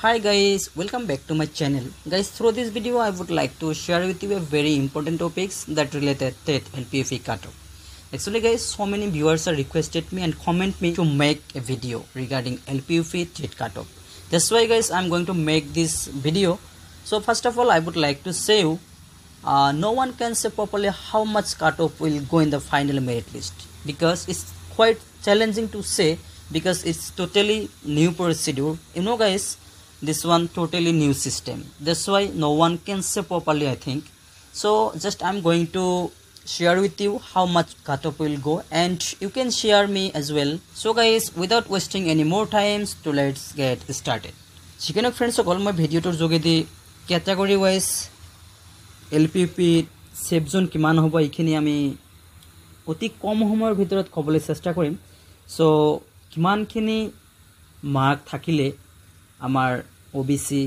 Hi guys, welcome back to my channel. Guys, through this video I would like to share with you a very important topics that related to LPUV cutoff. Actually guys, so many viewers are requested me and comment me to make a video regarding LPUV TET cutoff. That's why guys I'm going to make this video. So first of all I would like to say no one can say properly how much cutoff will go in the final merit list because it's quite challenging to say because it's totally new procedure. You know guys, this one totally new system. That's why no one can say properly, I think. So just I'm going to share with you how much cutoff will go and you can share me as well. So guys, without wasting any more time, so let's get started. Chicken friends, all my video to jogedi category wise LPP save zone kiman hobo ikhini ami অতি কম সময়ৰ ভিতৰত কবলৈ চেষ্টা কৰিম so কিমানখিনি mark থাকিলে আমাৰ OBC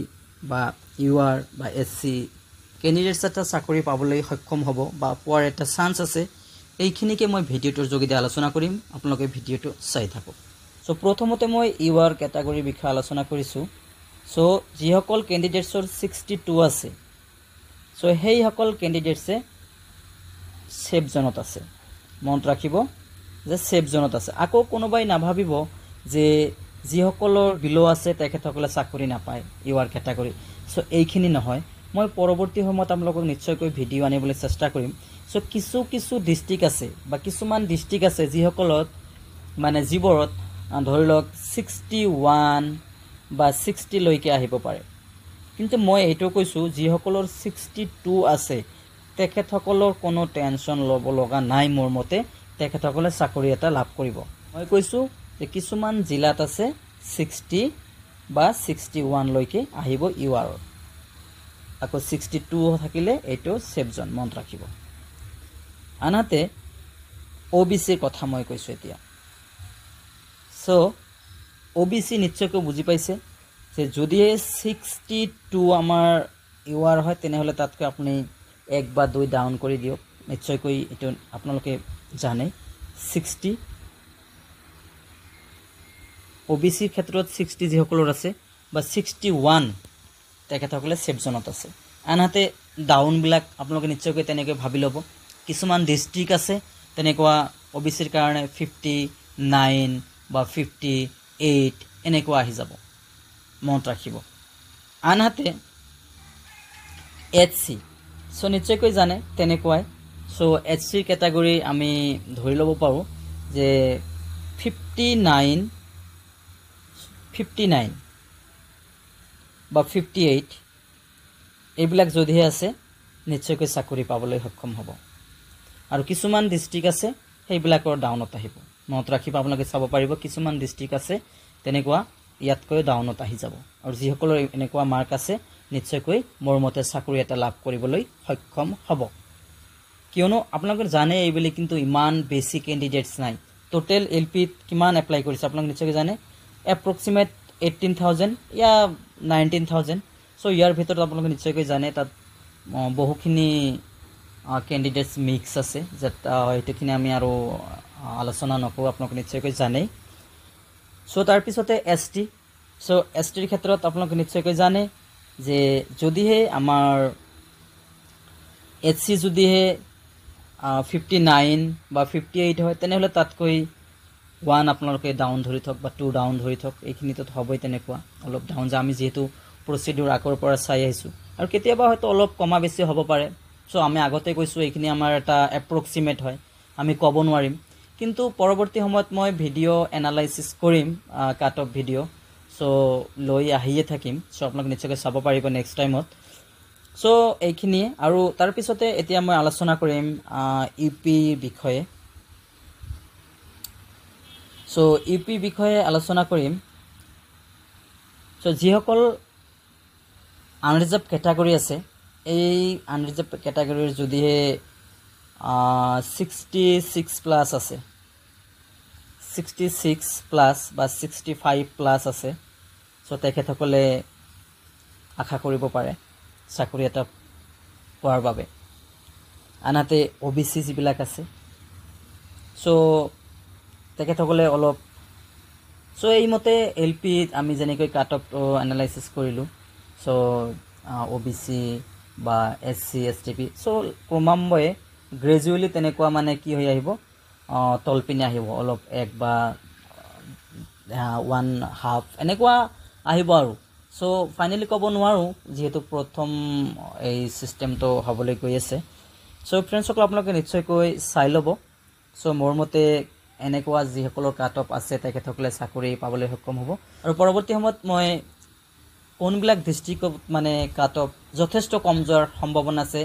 বা ইউআৰ বা এসসি ক্যান্ডিডেটস এটা চাকৰি পাবলৈ সক্ষম হ'ব বা পোৱাৰ এটা চান্স আছে এইখিনিকে মই ভিডিওটোৰ যোগেদি আলোচনা কৰিম আপোনালোকে ভিডিওটো চাই থাকক সো প্ৰথমতে মই ইউআৰ ক্যাটাগৰী বিষয়ে আলোচনা কৰিছো সো যিসকল ক্যান্ডিডেটছৰ 62 আছে সো হেই সকল ক্যান্ডিডেটছে সেভ জনত আছে মন ৰাখিব যে সেভ জনত আছে আকৌ কোনোবাই না ভাবিব যে যিসকলৰ বিলো আছে তেখেতসকলে চাকৰি নাপায় ইউআৰ ক্যাটাগৰী সো এইখিনি নহয় মই পৰৱৰ্তী সময়ত আপোনালোকক নিশ্চয়কৈ ভিডিও আনিবলৈ চেষ্টা কৰিম সো কিছু ডিস্ট্ৰিক্ট আছে বা কিছুমান ডিস্ট্ৰিক্ট আছে যিসকলত মানে জিবৰত ধৰি লওক 61 বা 60 লৈকে আহিব পাৰে কিন্তু মই এইটো কৈছো যিসকলৰ 62 আছে তেখেতসকলৰ কোনো টেনচন লব লগা নাই মোৰ মতে তেখেতসকলে চাকৰি এটা লাভ কৰিব মই কৈছো যে কিছুমান জিলাত আছে 60 বা 61 লৈকে আহিব ইউআৰ আকৌ 62 থাকিলে এটো সেভ জন মন ৰাখিব আনহাতে ওবিসিৰ কথা মই কৈছো এতিয়া সো ওবিসি নিশ্চয়কৈ বুজি পাইছে যে যদি 62 আমাৰ ইউআৰ হয় তেনেহলে তাতকৈ আপুনি এক বা দুই ডাউন কৰি দিও নিশ্চয়কৈ এটো আপোনালোকে জানে 60 ওবিসি ক্ষেত্ৰত 60 যিসকলৰ আছে বা 61 তেখেতসকলে সেভ জনত আছে আনহাতে ডাউন বিলাক আপোনালোকে নিশ্চয়কৈ তেনেকৈ ভাবি লব কিছুমান ডিস্ট্ৰিক্ট আছে তেনেকুৱা ওবিসিৰ কাৰণে 59 বা 58 এনেকুৱা আহি যাব মন ৰাখিব আনহাতে এইচসি সো নিশ্চয়কৈ জানে তেনেকুৱাই সো এইচসি ক্যাটাগৰী আমি ধৰি লব পাৰো যে 59 বা 58 এইবিলাক যদিহে আছে নিশ্চয়কৈ চাকৰি পাবলৈ সক্ষম হ'ব আৰু কিছুমান ডিস্ট্ৰিক্ট আছে সেইবিলাকৰ ডাউনত আহিব মনত ৰাখিব আপোনালোকে চাব পাৰিব কিছুমান ডিস্ট্ৰিক্ট আছে তেনেকুৱা ইয়াতকৈ ডাউনত আহি যাব আৰু যিসকলৰ এনেকুৱা মাৰ্ক আছে নিশ্চয়কৈ মোৰ মতে চাকৰি এটা লাভ কৰিবলৈ সক্ষম হ'ব কিয়নো আপোনালোকে জানে এইবলি কিন্তু ইমান বেছি ক্যান্ডিডেটস নাই টোটাল এলপি কিমান এপ্লাই কৰিছে আপোনালোকে নিশ্চয়কৈ জানে এপ্ৰক্সিমেট 18000 ইয়া 19000 সো ইয়াৰ ভিতৰত আপোনালোকে নিশ্চয়কৈ জানে তাত বহুখিনি ক্যান্ডিডেটস মিক্স আছে যেটা এটোখিনি আমি আৰু আলোচনা নকৰো আপোনালোকে নিশ্চয়কৈ জানে সো তাৰ পিছতে এসটি সো এসটিৰ ক্ষেত্ৰত আপোনালোকে নিশ্চয়কৈ জানে যে যদিহে আমাৰ এইচসি যদিহে 59 বা 58 হয় তেনেহলে তাতকৈ 1 আপোনালোকে ডাউন ধৰি থক বা 2 ডাউন ধৰি থক এইখিনিত হবই তেনেকুৱা অলপ ডাউন যে আমি যেহেতু প্ৰসিডিউৰ আগৰ পৰা চাই আহিছো আৰু কেতিয়াবা হয়তো অলপ কমা বেছি হ'ব পাৰে সো আমি আগতে কৈছো এইখিনি আমাৰ এটা এপ্ৰক্সিমেট হয় আমি ক'ব নোৱাৰিম কিন্তু পৰৱৰ্তী সময়ত মই ভিডিও এনালাইসিস কৰিম কাট অফ ভিডিও সো লৈ আহিয়ে থাকিম সো আপোনালোকে নিশ্চয়কৈ চাব পাৰিব নেক্সট টাইমত সো এইখিনি আৰু তাৰ পিছতে এতিয়া মই আলোচনা কৰিম ইউপি বিষয়ে সো ইউপি বিষয়ে আলোচনা কৰিম সো যিসকল আনৰিজাৰ্ভ ক্যাটাগৰী আছে এই আনৰিজাৰ্ভ ক্যাটাগৰীৰ যদিহে 66 প্লাস আছে 66 প্লাস বা 65 প্লাস আছে সো তেখেতসকলে আশা কৰিব পাৰে চাকৰি এটা পোৱাৰ বাবে আনহাতে ওবিসি যিবিলাক আছে সো তেখেতসকলে অলপ সো এই মতে এলপি আমি যেনেকৈ কাট অফ এনালাইসিস কৰিলো সো ওবিসি বা এসসি এসটিপি সো ক্ৰমান্বয়ে গ্ৰেজুৱেলি তেনেকুৱা মানে কি হৈ আহিব তলপিনে আহিব অলপ এক বা 1/2 এনেকুৱা আহিব আৰু সো ফাইনালি ক'ব নোৱাৰো যেহেতু প্ৰথম এই সিস্টেমটো হ'বলৈ গৈ আছে সো ফ্ৰেন্ডস সকল আপোনালোকে নিশ্চয়কৈ চাই ল'ব সো মোৰ মতে এনেকুৱা যিসকলৰ কাট অফ আছে তেখেতসকলে চাকৰি পাবলৈ সক্ষম হ'ব আৰু পৰৱৰ্তী সময়ত মই কোনবিলাক ডিস্ট্ৰিক্টত মানে কাট অফ যথেষ্ট কম যোৱাৰ সম্ভাৱনা আছে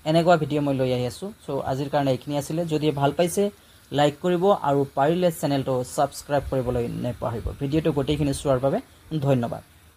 এনেকুৱা ভিডিঅ' মই লৈ আহি আছো সো আজিৰ কাৰণে এইখিনি আছিল যদি ভাল পাইছে লাইক কৰিব আৰু পাৰিলে চেনেলটো সাবস্ক্ৰাইব কৰিবলৈ নেপাহৰিব ভিডিঅ'টো গোটেইখিনি চোৱাৰ বাবে ধন্যবাদ